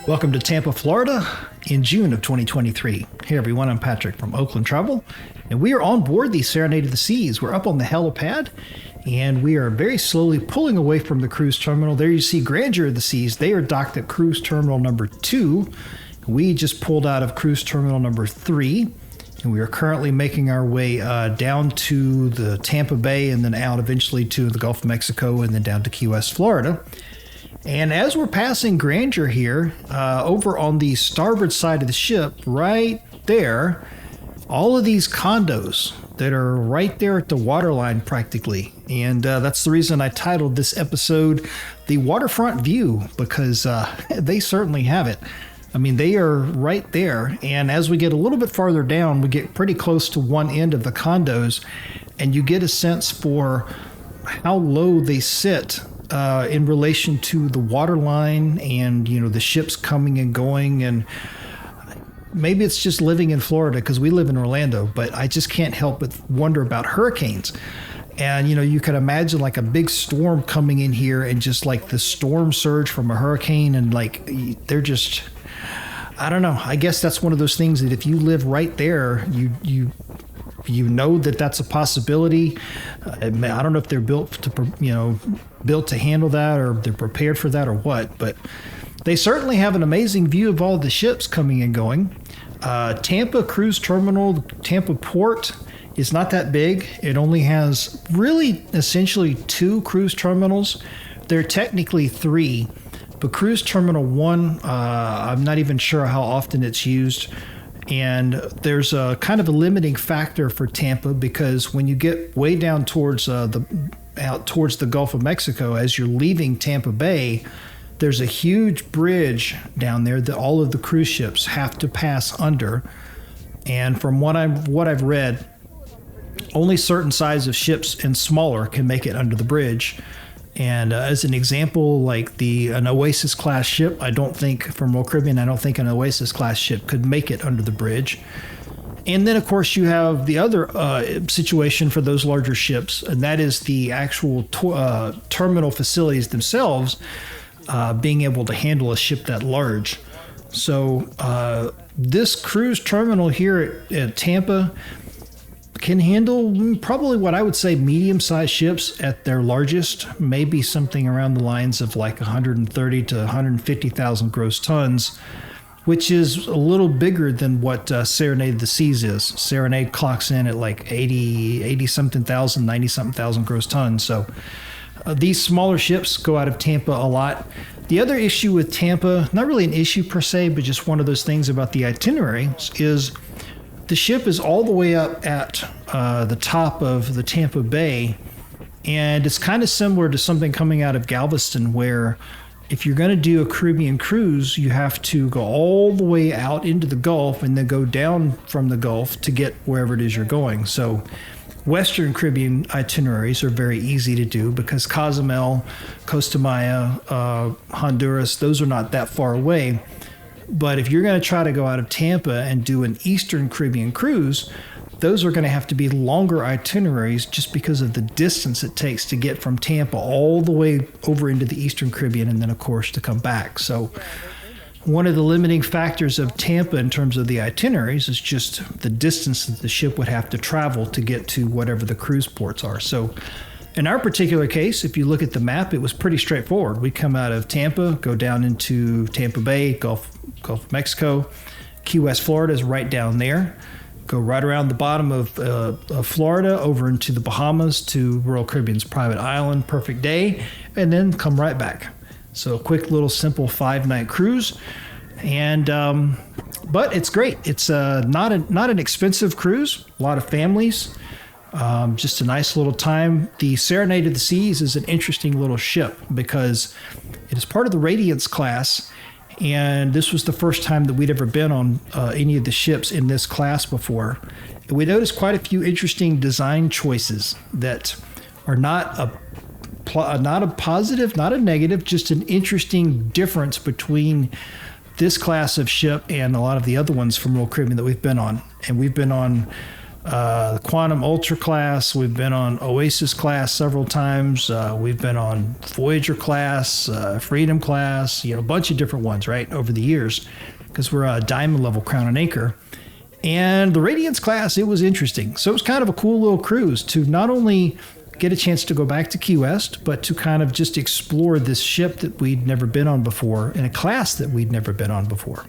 Welcome to Tampa, Florida in June of 2023. Hey everyone, I'm Patrick from Oakland Travel, and we are on board the Serenade of the Seas. We're up on the Helipad, and we are very slowly pulling away from the cruise terminal. There you see Grandeur of the Seas. They are docked at cruise terminal number 2. We just pulled out of cruise terminal number 3, and we are currently making our way down to the Tampa Bay and then out eventually to the Gulf of Mexico and then down to Key West, Florida. And as we're passing Grandeur here, over on the starboard side of the ship, right there, all of these condos that are right there at the waterline practically. And that's the reason I titled this episode The Waterfront View, because they certainly have it. I mean, they are right there. And as we get a little bit farther down, we get pretty close to one end of the condos, and you get a sense for how low they sit in relation to the waterline and, you know, the ships coming and going. And maybe it's just living in Florida because we live in Orlando, but I just can't help but wonder about hurricanes. And, you know, you can imagine like a big storm coming in here and just like the storm surge from a hurricane, and like they're just, I don't know. I guess that's one of those things that if you live right there, you know that that's a possibility. I don't know if they're built to handle that, or they're prepared for that, or what. But they certainly have an amazing view of all the ships coming and going. Tampa Cruise Terminal, Tampa Port is not that big. It only has really essentially 2 cruise terminals. There are technically 3, but Cruise Terminal 1, I'm not even sure how often it's used. And there's a kind of a limiting factor for Tampa, because when you get way down towards out towards the Gulf of Mexico, as you're leaving Tampa Bay, there's a huge bridge down there that all of the cruise ships have to pass under. And from what I've read, only certain size of ships and smaller can make it under the bridge. And as an example, like an Oasis class ship, I don't think an Oasis class ship could make it under the bridge. And then, of course, you have the other situation for those larger ships, and that is the actual terminal facilities themselves being able to handle a ship that large. So this cruise terminal here at Tampa can handle probably what I would say medium-sized ships at their largest, maybe something around the lines of like 130 to 150,000 gross tons, which is a little bigger than what Serenade of the Seas is. Serenade clocks in at like 80-something thousand, 90-something thousand gross tons. So these smaller ships go out of Tampa a lot. The other issue with Tampa, not really an issue per se, but just one of those things about the itinerary, is the ship is all the way up at the top of the Tampa Bay, and it's kind of similar to something coming out of Galveston, where if you're going to do a Caribbean cruise, you have to go all the way out into the Gulf and then go down from the Gulf to get wherever it is you're going. So Western Caribbean itineraries are very easy to do because Cozumel, Costa Maya, Honduras, those are not that far away. But if you're going to try to go out of Tampa and do an Eastern Caribbean cruise, those are going to have to be longer itineraries just because of the distance it takes to get from Tampa all the way over into the Eastern Caribbean and then, of course, to come back. So one of the limiting factors of Tampa in terms of the itineraries is just the distance that the ship would have to travel to get to whatever the cruise ports are. So in our particular case, if you look at the map, it was pretty straightforward. We come out of Tampa, go down into Tampa Bay, Gulf of Mexico. Key West, Florida is right down there. Go right around the bottom of Florida over into the Bahamas to Royal Caribbean's private island, perfect day, and then come right back. So a quick little simple 5-night cruise. And but it's great. It's not an expensive cruise. A lot of families. Just a nice little time. The Serenade of the Seas is an interesting little ship because it is part of the Radiance class, and this was the first time that we'd ever been on any of the ships in this class before. And we noticed quite a few interesting design choices that are not a positive, not a negative, just an interesting difference between this class of ship and a lot of the other ones from Royal Caribbean that we've been on. And we've been on the Quantum Ultra class. We've been on Oasis class several times. We've been on Voyager class, Freedom class, a bunch of different ones, right, over the years, because we're a diamond level Crown and Anchor. And the Radiance class, it was interesting. So it was kind of a cool little cruise to not only get a chance to go back to Key West, but to kind of just explore this ship that we'd never been on before in a class that we'd never been on before.